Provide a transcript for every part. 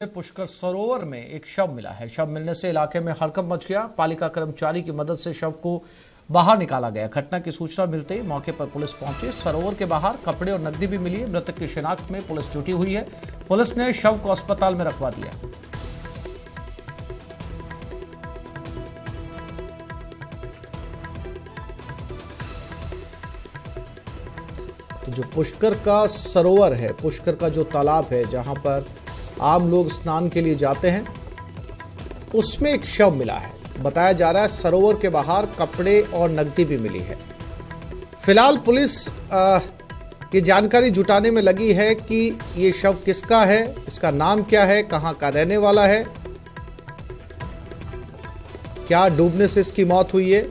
पुष्कर सरोवर में एक शव मिला है। शव मिलने से इलाके में हड़कंप मच गया। पालिका कर्मचारी की मदद से शव को बाहर निकाला गया। घटना की सूचना मिलते ही मौके पर पुलिस पहुंची। सरोवर के बाहर कपड़े और नकदी भी मिली है। मृतक की शिनाख्त में पुलिस जुटी हुई है। पुलिस ने शव को अस्पताल में रखवा दिया। तो जो पुष्कर का सरोवर है, पुष्कर का जो तालाब है जहां पर आम लोग स्नान के लिए जाते हैं, उसमें एक शव मिला है। बताया जा रहा है सरोवर के बाहर कपड़े और नकदी भी मिली है। फिलहाल पुलिस ये जानकारी जुटाने में लगी है कि ये शव किसका है, इसका नाम क्या है, कहां का रहने वाला है, क्या डूबने से इसकी मौत हुई है।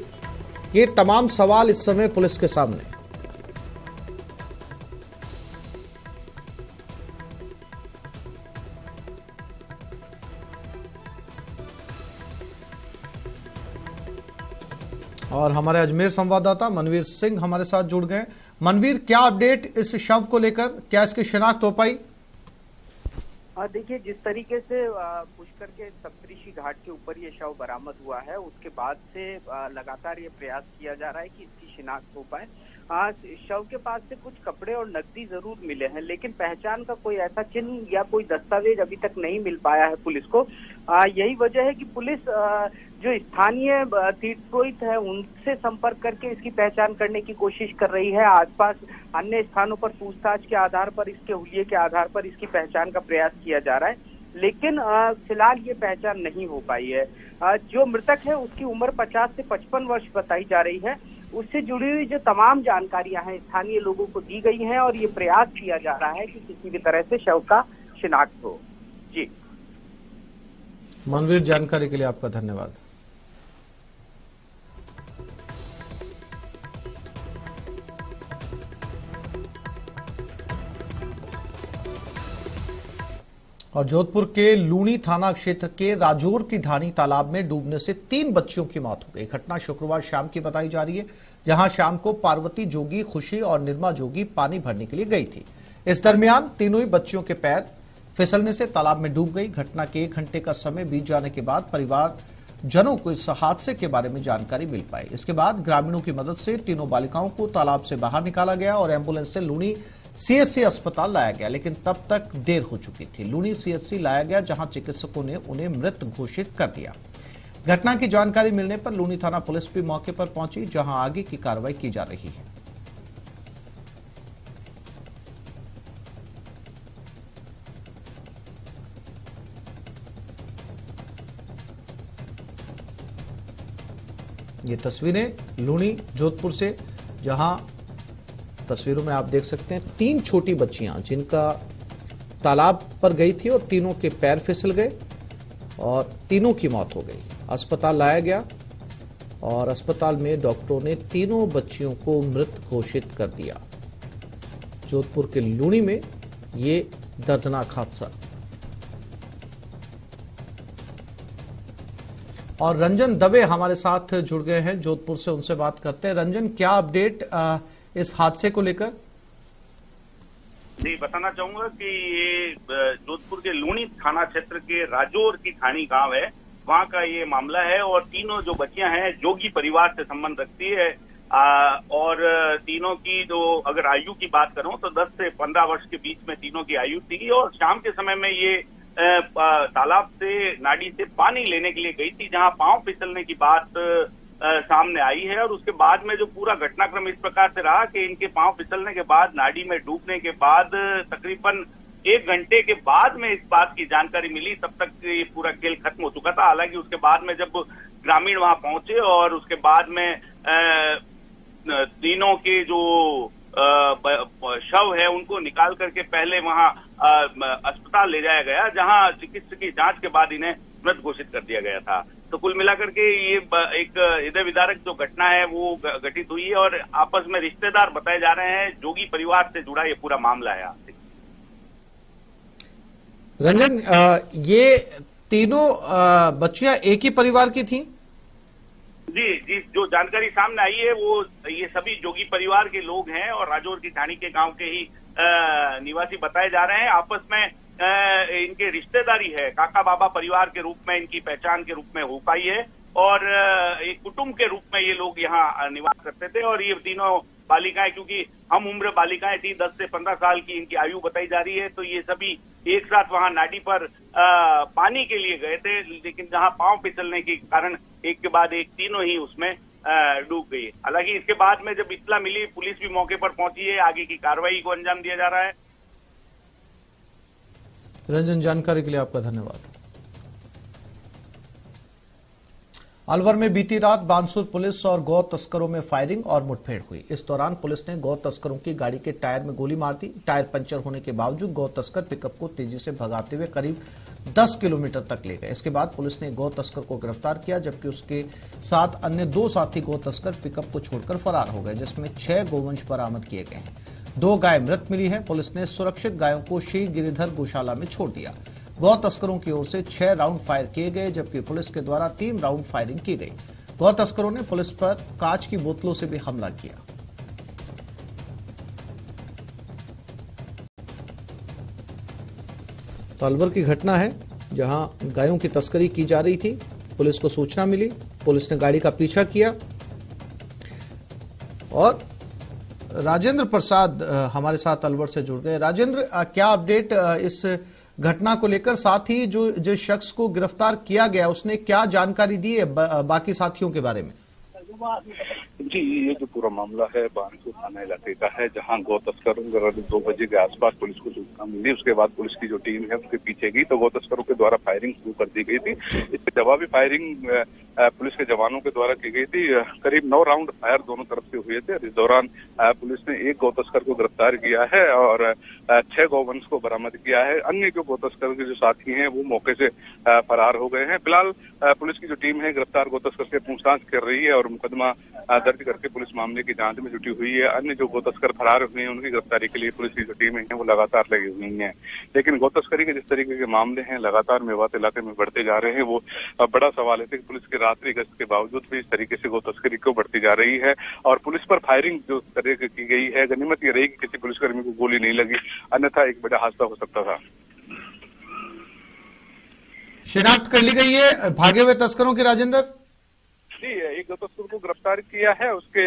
ये तमाम सवाल इस समय पुलिस के सामने। और हमारे अजमेर संवाददाता मनवीर सिंह हमारे साथ जुड़ गए। मनवीर, क्या अपडेट इस शव को लेकर, क्या इसकी शिनाख्त हो पाई? देखिए, जिस तरीके से पुष्कर के सप्तऋषि घाट के ऊपर ये शव बरामद हुआ है, उसके बाद से लगातार ये प्रयास किया जा रहा है कि इसकी शिनाख्त हो पाए। शव के पास से कुछ कपड़े और नकदी जरूर मिले हैं, लेकिन पहचान का कोई ऐसा चिन्ह या कोई दस्तावेज अभी तक नहीं मिल पाया है पुलिस को। यही वजह है कि पुलिस जो स्थानीय तीर्थपुरोहित है उनसे संपर्क करके इसकी पहचान करने की कोशिश कर रही है। आसपास अन्य स्थानों पर पूछताछ के आधार पर, इसके हुलिये के आधार पर इसकी पहचान का प्रयास किया जा रहा है, लेकिन फिलहाल ये पहचान नहीं हो पाई है। जो मृतक है उसकी उम्र 50 से 55 वर्ष बताई जा रही है। उससे जुड़ी हुई जो तमाम जानकारियां हैं स्थानीय लोगों को दी गई हैं और ये प्रयास किया जा रहा है कि किसी भी तरह से शव का शिनाख्त हो। जी मनवीर, जानकारी के लिए आपका धन्यवाद। और जोधपुर के लूणी थाना क्षेत्र के राजौर की ढाणी तालाब में डूबने से 3 बच्चियों की मौत हो गई। घटना शुक्रवार शाम की बताई जा रही है, जहां शाम को पार्वती जोगी, खुशी और निर्मा जोगी पानी भरने के लिए गई थी। इस दरमियान तीनों ही बच्चियों के पैर फिसलने से तालाब में डूब गई। घटना के 1 घंटे का समय बीत जाने के बाद परिवार जनों को इस हादसे के बारे में जानकारी मिल पाई। इसके बाद ग्रामीणों की मदद से तीनों बालिकाओं को तालाब से बाहर निकाला गया और एम्बुलेंस से लूणी सीएचसी अस्पताल लाया गया, लेकिन तब तक देर हो चुकी थी। लूणी सीएचसी लाया गया, जहां चिकित्सकों ने उन्हें मृत घोषित कर दिया। घटना की जानकारी मिलने पर लूणी थाना पुलिस भी मौके पर पहुंची, जहां आगे की कार्रवाई की जा रही है। ये तस्वीरें लूणी जोधपुर से, जहां तस्वीरों में आप देख सकते हैं 3 छोटी बच्चियां जिनका तालाब पर गई थी और तीनों के पैर फिसल गए और तीनों की मौत हो गई। अस्पताल लाया गया और अस्पताल में डॉक्टरों ने तीनों बच्चियों को मृत घोषित कर दिया। जोधपुर के लूणी में ये दर्दनाक हादसा। और रंजन दवे हमारे साथ जुड़ गए हैं जोधपुर से, उनसे बात करते हैं। रंजन, क्या अपडेट इस हादसे को लेकर? जी, बताना चाहूंगा कि ये जोधपुर के लूणी थाना क्षेत्र के राजौर की ढाणी गांव है, वहां का ये मामला है। और तीनों जो बच्चियां हैं जोगी परिवार से संबंध रखती है। और तीनों की जो अगर आयु की बात करूं तो 10 से 15 वर्ष के बीच में तीनों की आयु थी। और शाम के समय में ये तालाब से, नाडी से पानी लेने के लिए गई थी, जहां पांव फिसलने की बात सामने आई है। और उसके बाद में जो पूरा घटनाक्रम इस प्रकार से रहा कि इनके पांव फिसलने के बाद, नाडी में डूबने के बाद तकरीबन 1 घंटे के बाद में इस बात की जानकारी मिली। तब तक ये पूरा खेल खत्म हो चुका था। हालांकि उसके बाद में जब ग्रामीण वहां पहुंचे और उसके बाद में तीनों के जो शव है उनको निकाल करके पहले वहां अस्पताल ले जाया गया, जहां चिकित्सकीय जांच के बाद इन्हें मृत घोषित कर दिया गया था। तो कुल मिलाकर के ये एक हृदय विदारक जो घटना है वो घटित हुई है। और आपस में रिश्तेदार बताए जा रहे हैं, जोगी परिवार से जुड़ा ये पूरा मामला है। रंजन, ये तीनों बच्चियां एक ही परिवार की थी? जी, जो जानकारी सामने आई है वो ये सभी जोगी परिवार के लोग हैं और राजौर की ढाणी के गांव के ही निवासी बताए जा रहे हैं। आपस में इनके रिश्तेदारी है, काका बाबा परिवार के रूप में इनकी पहचान के रूप में हो पाई है और एक कुटुंब के रूप में ये लोग यहाँ निवास करते थे। और ये तीनों बालिकाएं, क्योंकि हम उम्र बालिकाएं थी, 10 से 15 साल की इनकी आयु बताई जा रही है, तो ये सभी एक साथ वहां नाडी पर पानी के लिए गए थे, लेकिन जहां पांव फिसलने के कारण एक के बाद एक तीनों ही उसमें डूब गई। हालांकि इसके बाद में जब इत्तला मिली, पुलिस भी मौके पर पहुंची है, आगे की कार्रवाई को अंजाम दिया जा रहा है। रंजन, जानकारी के लिए आपका धन्यवाद। अलवर में बीती रात बानसूर पुलिस और गौ तस्करों में फायरिंग और मुठभेड़ हुई। इस दौरान पुलिस ने गौ तस्करों की गाड़ी के टायर में गोली मार दी। टायर पंचर होने के बावजूद गौ तस्कर पिकअप को तेजी से भगाते हुए करीब 10 किलोमीटर तक ले गए। इसके बाद पुलिस ने गौ तस्कर को गिरफ्तार किया, जबकि उसके साथ अन्य 2 साथी गौ तस्कर पिकअप को छोड़कर फरार हो गए, जिसमें 6 गोवंश बरामद किए गए हैं। 2 गाय मृत मिली है। पुलिस ने सुरक्षित गायों को श्री गिरिधर गौशाला में छोड़ दिया। गौ तस्करों की ओर से 6 राउंड फायर किए गए, जबकि पुलिस के द्वारा 3 राउंड फायरिंग की गई। गौ तस्करों ने पुलिस पर कांच की बोतलों से भी हमला किया। तो अलवर की घटना है, जहां गायों की तस्करी की जा रही थी। पुलिस को सूचना मिली, पुलिस ने गाड़ी का पीछा किया और राजेंद्र प्रसाद हमारे साथ अलवर से जुड़ गए। राजेंद्र, क्या अपडेट इस घटना को लेकर, साथ ही जो जिस शख्स को गिरफ्तार किया गया उसने क्या जानकारी दी है बाकी साथियों के बारे में? जी, ये जो पूरा मामला है बानसूर थाना इलाके का है, जहां गौ तस्करों को 2 बजे के आसपास पुलिस को सूचना मिली। उसके बाद पुलिस की जो टीम है उसके पीछे गई, तो गौ तस्करों के द्वारा फायरिंग शुरू कर दी गई थी। इस पर जवाबी फायरिंग पुलिस के जवानों के द्वारा की गई थी। करीब 9 राउंड फायर दोनों तरफ से हुए थे। इस दौरान पुलिस ने 1 गौ तस्कर को गिरफ्तार किया है और 6 गौवंश को बरामद किया है। अन्य जो गौ तस्कर के जो साथी हैं वो मौके से फरार हो गए हैं। फिलहाल पुलिस की जो टीम है गिरफ्तार गौ तस्कर से पूछताछ कर रही है और मुकदमा दर्ज करके पुलिस मामले की जांच में जुटी हुई है। अन्य जो गौ तस्कर फरार हुए हैं उनकी गिरफ्तारी के लिए पुलिस की जो टीमें हैं वो लगातार लगी हुई हैं। लेकिन गौ तस्करी के जिस तरीके के मामले हैं लगातार मेवात इलाके में बढ़ते जा रहे हैं, वो बड़ा सवाल है कि पुलिस की रात्रि गश्त के बावजूद भी इस तरीके से गौ तस्करी क्यों बढ़ती जा रही है। और पुलिस पर फायरिंग जो तरीके की गई है, गनीमत ये रही कि किसी पुलिसकर्मी को गोली नहीं लगी, अन्यथा एक बड़ा हादसा हो सकता था। शिनाख्त कर ली गई है भागे हुए तस्करों की, राजेंद्र? जी, 1 गौ तस्कर को गिरफ्तार किया है। उसके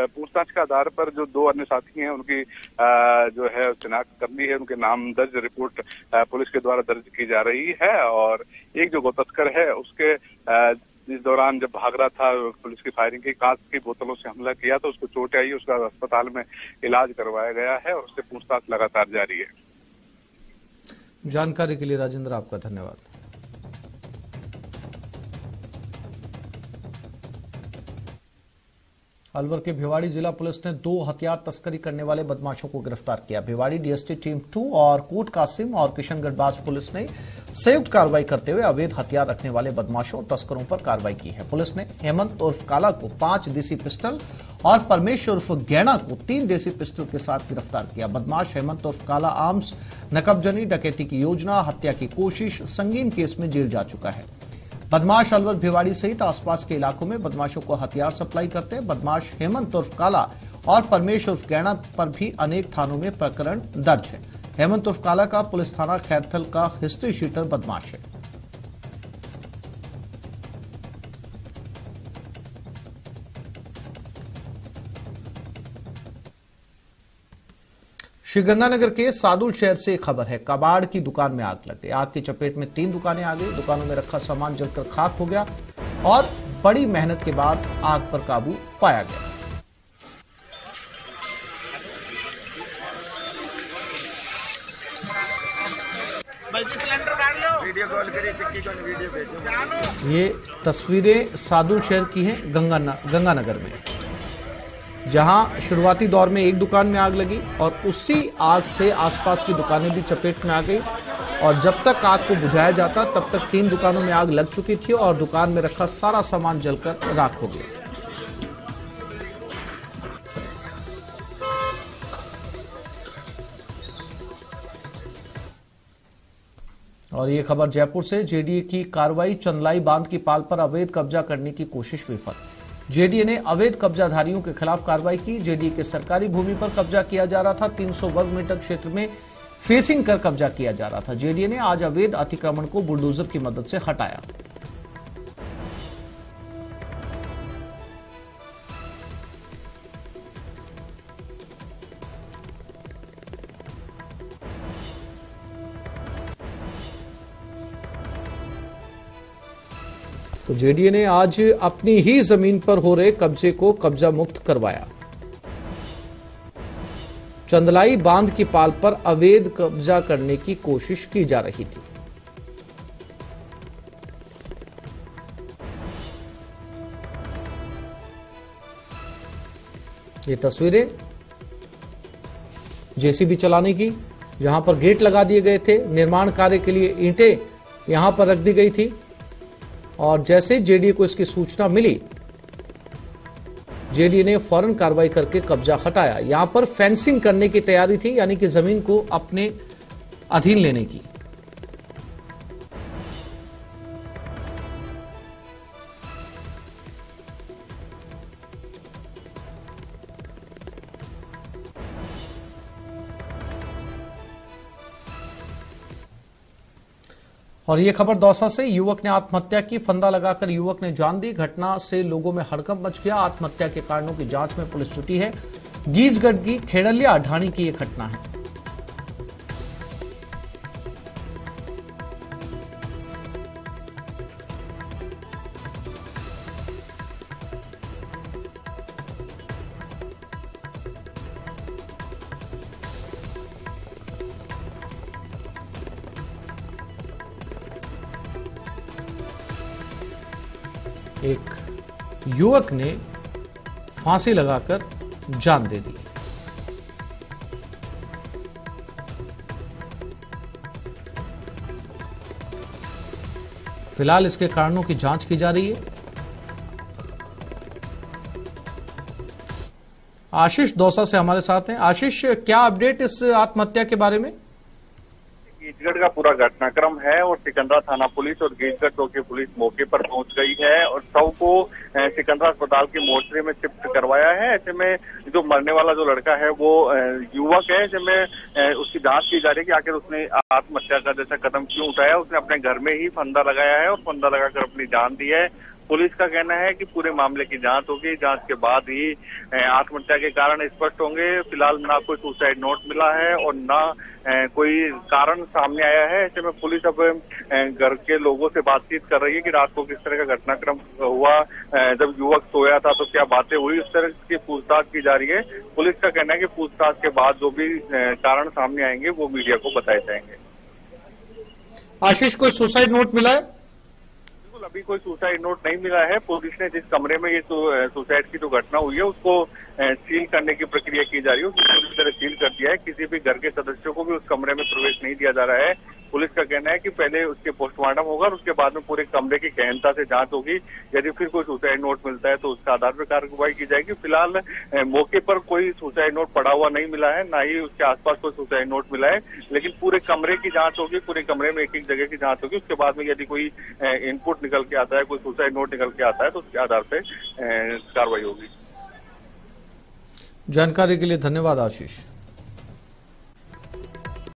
पूछताछ के आधार पर जो 2 अन्य साथी हैं उनकी जो है शिनाख्त कर ली है। उनके नाम दर्ज रिपोर्ट पुलिस के द्वारा दर्ज की जा रही है। और एक जो गौ तस्कर है उसके इस दौरान जब भाग रहा था, पुलिस की फायरिंग की, कांच की बोतलों से हमला किया तो उसको चोट आई। उसका अस्पताल में इलाज करवाया गया है और उससे पूछताछ लगातार जारी है। जानकारी के लिए राजेंद्र आपका धन्यवाद। अलवर के भिवाड़ी जिला पुलिस ने 2 हथियार तस्करी करने वाले बदमाशों को गिरफ्तार किया। भिवाड़ी डीएसटी टीम 2 और कोट कासिम और किशनगढ़ बाज पुलिस ने संयुक्त कार्रवाई करते हुए अवैध हथियार रखने वाले बदमाशों और तस्करों पर कार्रवाई की है। पुलिस ने हेमंत उर्फ काला को 5 देसी पिस्टल और परमेश उर्फ गैणा को 3 देसी पिस्टल के साथ गिरफ्तार किया। बदमाश हेमंत उर्फ काला आर्म्स, नकबजनी, डकैती की योजना, हत्या की कोशिश, संगीन केस में जेल जा चुका है। बदमाश अलवर भिवाड़ी सहित आसपास के इलाकों में बदमाशों को हथियार सप्लाई करते हैं। बदमाश हेमंत उर्फ काला और परमेश उर्फ गैणा पर भी अनेक थानों में प्रकरण दर्ज है। हेमंत उर्फ काला का पुलिस थाना खैरथल का हिस्ट्री शीटर बदमाश है। श्रीगंगानगर के सादुल शहर से खबर है, कबाड़ की दुकान में आग लग गई। आग की चपेट में 3 दुकानें आ गई। दुकानों में रखा सामान जलकर खाक हो गया और बड़ी मेहनत के बाद आग पर काबू पाया गया। ये तस्वीरें सादुल शहर की हैं गंगानगर में, जहां शुरुआती दौर में एक दुकान में आग लगी और उसी आग से आसपास की दुकानें भी चपेट में आ गई। और जब तक आग को बुझाया जाता तब तक 3 दुकानों में आग लग चुकी थी और दुकान में रखा सारा सामान जलकर राख हो गया। और ये खबर जयपुर से, जेडीए की कार्रवाई, चंदलाई बांध की पाल पर अवैध कब्जा करने की कोशिश विफल। जेडीए ने अवैध कब्जाधारियों के खिलाफ कार्रवाई की। जेडीए के सरकारी भूमि पर कब्जा किया जा रहा था। 300 वर्ग मीटर क्षेत्र में फेसिंग कर कब्जा किया जा रहा था। जेडीए ने आज अवैध अतिक्रमण को बुलडोजर की मदद से हटाया। तो जेडीए ने आज अपनी ही जमीन पर हो रहे कब्जे को कब्जा मुक्त करवाया। चंदलाई बांध की पाल पर अवैध कब्जा करने की कोशिश की जा रही थी। ये तस्वीरें जेसीबी चलाने की, जहां पर गेट लगा दिए गए थे, निर्माण कार्य के लिए ईंटें यहां पर रख दी गई थी। और जैसे जेडीए को इसकी सूचना मिली, जेडीए ने फौरन कार्रवाई करके कब्जा हटाया। यहां पर फेंसिंग करने की तैयारी थी, यानी कि जमीन को अपने अधीन लेने की। और ये खबर दौसा से, युवक ने आत्महत्या की। फंदा लगाकर युवक ने जान दी। घटना से लोगों में हड़कंप मच गया। आत्महत्या के कारणों की जांच में पुलिस जुटी है। गीजगढ़ की खेड़लिया ढाणी की यह घटना है। एक युवक ने फांसी लगाकर जान दे दी। फिलहाल इसके कारणों की जांच की जा रही है। आशीष दौसा से हमारे साथ हैं। आशीष, क्या अपडेट इस आत्महत्या के बारे में? गीजगढ़ का पूरा घटनाक्रम है और सिकंदरा थाना पुलिस और गीजगढ़ चौकी पुलिस मौके पर पहुंच गई है और शव को सिकंदरा अस्पताल के मोर्चरी में शिफ्ट करवाया है। ऐसे में जो मरने वाला जो लड़का है वो युवक है, ऐसे में उसकी जांच की जा रही है कि आखिर उसने आत्महत्या का जैसा कदम क्यों उठाया। उसने अपने घर में ही फंदा लगाया है और फंदा लगाकर अपनी जान दी है। पुलिस का कहना है कि पूरे मामले की जांच होगी, जांच के बाद ही आत्महत्या के कारण स्पष्ट होंगे। फिलहाल ना कोई सुसाइड नोट मिला है और ना कोई कारण सामने आया है। ऐसे में पुलिस अब घर के लोगों से बातचीत कर रही है कि रात को किस तरह का घटनाक्रम हुआ, जब युवक सोया था तो क्या बातें हुई, उस तरह की पूछताछ की जा रही है। पुलिस का कहना है कि पूछताछ के बाद जो भी कारण सामने आएंगे वो मीडिया को बताए जाएंगे। आशीष, कोई सुसाइड नोट मिला है? अभी कोई सुसाइड नोट नहीं मिला है। पुलिस ने जिस कमरे में ये सुसाइड की जो घटना हुई है उसको सील करने की प्रक्रिया की जा रही है, उसको पूरी तरह सील कर दिया है। किसी भी घर के सदस्यों को भी उस कमरे में प्रवेश नहीं दिया जा रहा है। पुलिस का कहना है कि पहले उसके पोस्टमार्टम होगा और उसके बाद में पूरे कमरे की गहनता से जांच होगी। यदि फिर कोई सुसाइड नोट मिलता है तो उसका आधार पर कार्रवाई की जाएगी। फिलहाल मौके पर कोई सुसाइड नोट पड़ा हुआ नहीं मिला है, ना ही उसके आसपास कोई सुसाइड नोट मिला है, लेकिन पूरे कमरे की जांच होगी। पूरे कमरे में एक एक जगह की जांच होगी। उसके बाद में यदि कोई इनपुट निकल के आता है, कोई सुसाइड नोट निकल के आता है तो उसके आधार पर कार्रवाई होगी। जानकारी के लिए धन्यवाद आशीष।